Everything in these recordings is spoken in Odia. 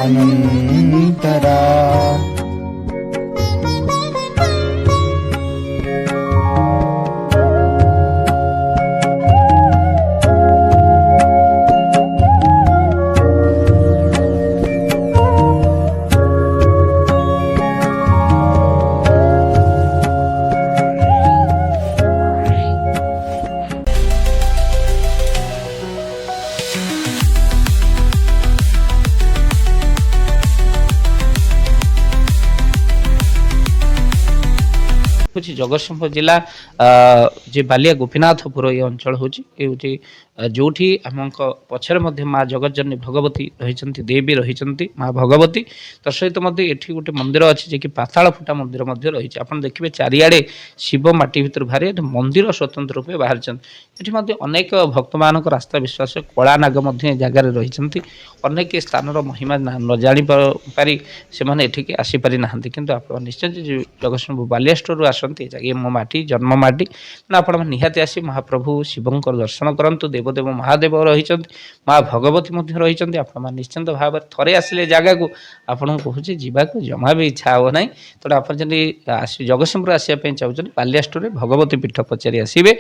ଅନନ୍ତରା। হচ্ছে জগতସିଂহপুর জেলা যে বালিয়া গোপীনাথপুর এই অঞ্চল হচ্ছে ଯୋଉଠି ଆମଙ୍କ ପଛରେ ମଧ୍ୟ ମା ଜଗତଜନନୀ ଭଗବତୀ ରହିଛନ୍ତି, ଦେବୀ ରହିଛନ୍ତି ମା ଭଗବତୀ। ତା ସହିତ ମଧ୍ୟ ଏଠି ଗୋଟେ ମନ୍ଦିର ଅଛି ଯେ କି ପାତାଳ ଫୁଟା ମନ୍ଦିର ମଧ୍ୟ ରହିଛି। ଆପଣ ଦେଖିବେ ଚାରିଆଡ଼େ ଶିବ ମାଟି ଭିତରୁ ବାହାରି ଏଠି ମନ୍ଦିର ସ୍ୱତନ୍ତ୍ର ରୂପେ ବାହାରିଛନ୍ତି। ଏଠି ମଧ୍ୟ ଅନେକ ଭକ୍ତମାନଙ୍କ ରାସ୍ତା ବିଶ୍ୱାସ କଳା ନାଗ ମଧ୍ୟ ଏ ଜାଗାରେ ରହିଛନ୍ତି। ଅନେକ ଏ ସ୍ଥାନର ମହିମା ନ ଜାଣିପାରି ସେମାନେ ଏଠିକି ଆସିପାରି ନାହାନ୍ତି, କିନ୍ତୁ ଆପଣ ନିଶ୍ଚୟ ଜଗତସିଂହପୁର ବାଲିଆ ଷ୍ଟୋରରୁ ଆସନ୍ତି, ଏ ମୋ ମାଟି ଜନ୍ମ ମାଟି ନା ଆପଣମାନେ ନିହାତି ଆସି ମହାପ୍ରଭୁ ଶିବଙ୍କର ଦର୍ଶନ କରନ୍ତୁ। ଦେବଦେବ ମହାଦେବ ରହିଛନ୍ତି, ମା ଭଗବତୀ ମଧ୍ୟ ରହିଛନ୍ତି। ଆପଣମାନେ ନିଶ୍ଚିନ୍ତ ଭାବରେ ଥରେ ଆସିଲେ ଜାଗାକୁ ଆପଣଙ୍କୁ କହୁଛି ଯିବାକୁ ଜମା ବି ଇଚ୍ଛା ହେବ ନାହିଁ। ତେଣୁ ଆପଣ ଯଦି ଜଗତସିଂହପୁର ଆସିବା ପାଇଁ ଚାହୁଁଛନ୍ତି ବାଲିଆ ଷ୍ଟୋରରେ ଭଗବତୀ ପୀଠ ପଚାରି ଆସିବେ।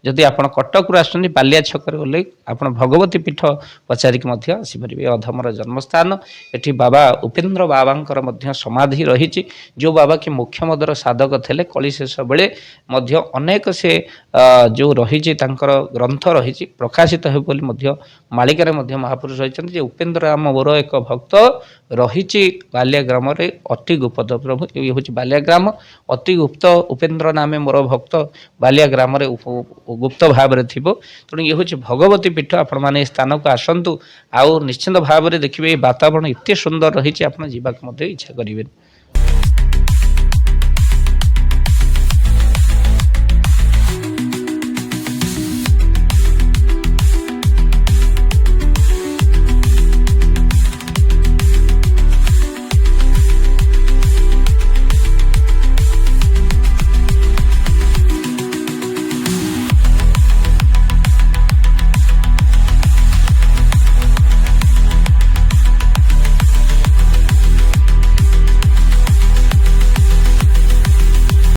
ଯଦି ଆପଣ କଟକରୁ ଆସୁଛନ୍ତି ବାଲିଆ ଛକରେ ଓହ୍ଲେଇ ଆପଣ ଭଗବତୀ ପୀଠ ପଚାରିକି ମଧ୍ୟ ଆସିପାରିବେ। ଅଧମର ଜନ୍ମସ୍ଥାନ, ଏଠି ବାବା ଉପେନ୍ଦ୍ର ବାବାଙ୍କର ମଧ୍ୟ ସମାଧି ରହିଛି। ଯେଉଁ ବାବା କି ମୋକ୍ଷମଦର ସାଧକ ଥିଲେ, କଳିଶେଷ ବେଳେ ମଧ୍ୟ ଅନେକ ସେ ଯେଉଁ ରହିଛି ତାଙ୍କର ଗ୍ରନ୍ଥ ରହିଛି ପ୍ରକାଶିତ ହେବ ବୋଲି ମଧ୍ୟ ମାଳିକାରେ ମଧ୍ୟ ମହାପୁରୁଷ ରହିଛନ୍ତି ଯେ ଉପେନ୍ଦ୍ର ରାମ ମୋର ଏକ ଭକ୍ତ ରହିଛି ବାଲିଆ ଗ୍ରାମରେ ଅତି ଗୁପ୍ତ। ପ୍ରଭୁ ଇଏ ହେଉଛି ବାଲିଆ ଗ୍ରାମ, ଅତି ଗୁପ୍ତ ଉପେନ୍ଦ୍ର ନାମେ ମୋର ଭକ୍ତ ବାଲିଆ ଗ୍ରାମରେ ଗୁପ୍ତ ଭାବରେ ଥିବ। ତେଣୁ ଇଏ ହେଉଛି ଭଗବତୀ ପୀଠ। ଆପଣମାନେ ଏ ସ୍ଥାନକୁ ଆସନ୍ତୁ, ଆଉ ନିଶ୍ଚିନ୍ତ ଭାବରେ ଦେଖିବେ ଏ ବାତାବରଣ ଏତେ ସୁନ୍ଦର ରହିଛି ଆପଣ ଯିବାକୁ ମଧ୍ୟ ଇଚ୍ଛା କରିବେନି।